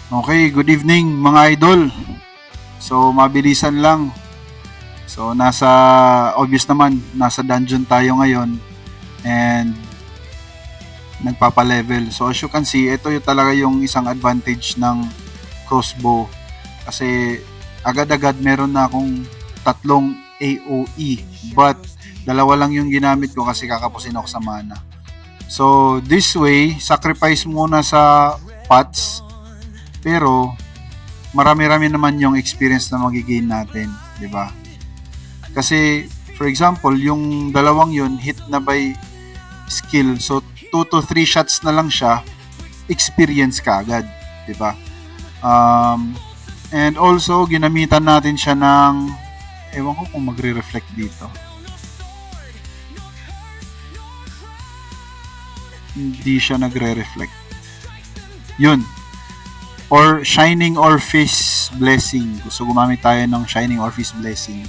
Okay, good evening mga idol. So, mabilisan lang. So, obvious naman, nasa dungeon tayo ngayon and nagpapa-level. So, as you can see, ito yung talaga yung isang advantage ng crossbow. Kasi agad-agad meron na akong 3 AOE. But, dalawa lang yung ginamit ko kasi kakapusin ako sa mana. So, this way, sacrifice muna sa pots. Pero, marami-rami naman yung experience na magigain natin, di ba? Kasi, for example, yung dalawang yun, hit na by skill. So, 2 to 3 shots na lang siya, experience ka agad, di ba? And also, ginamitan natin siya ng, ewan ko kung magre-reflect dito. Hindi siya nagre-reflect. Yun. Or Shining Orpheus Blessing. Gusto gumamit tayo ng Shining Orpheus Blessing.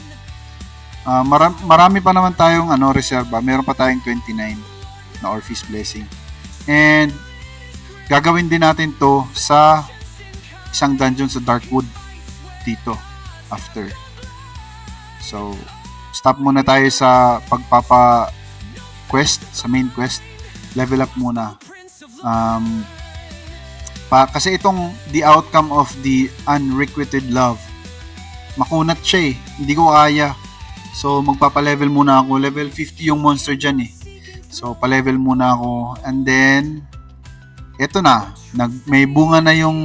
Marami pa naman tayong reserva. Meron pa tayong 29 na Orpheus Blessing. And gagawin din natin to sa isang dungeon sa Darkwood dito after. So, stop muna tayo sa pagpapa-quest, sa main quest. Level up muna. Kasi itong the outcome of the unrequited love, makunat siya eh, hindi ko kaya. So magpapa-level muna ako, level 50 yung monster dyan eh. So pa-level muna ako, and then eto na, may bunga na yung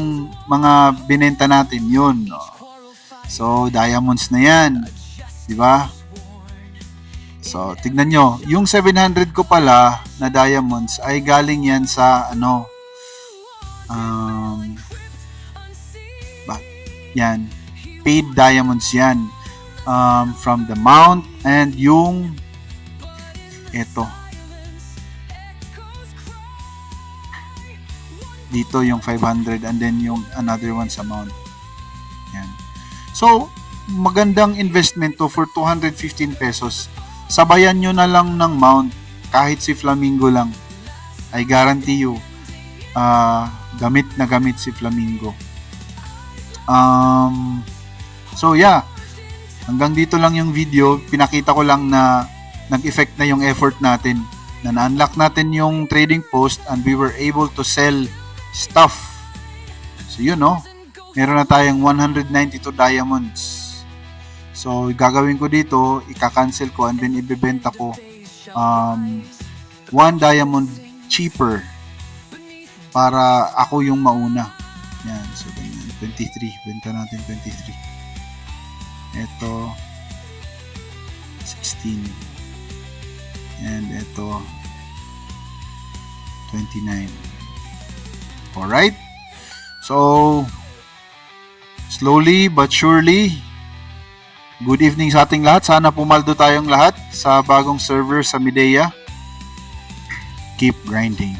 mga binenta natin, yun. So diamonds na yan, di ba? So tignan nyo, yung 700 ko pala na diamonds ay galing yan sa yan, paid diamonds yan, from the mount, and yung eto dito yung 500, and then yung another one sa mount yan. So magandang investment to for 215 pesos. Sabayan nyo na lang ng mount, kahit si Flamingo lang, I guarantee you gamit na gamit si Flamingo. So yeah, hanggang dito lang yung video. Pinakita ko lang na nag-effect na yung effort natin, na na-unlock natin yung trading post and we were able to sell stuff. So yun meron na tayong 192 diamonds. So gagawin ko dito, ika-cancel ko and then ibebenta ko 1 diamond cheaper para ako yung mauna. Yan, so ganyan. 23. Benta natin 23. Ito 16. And ito 29. Alright? So slowly but surely, good evening sa ating lahat. Sana pumaldo tayong lahat sa bagong server sa Midea. Keep grinding.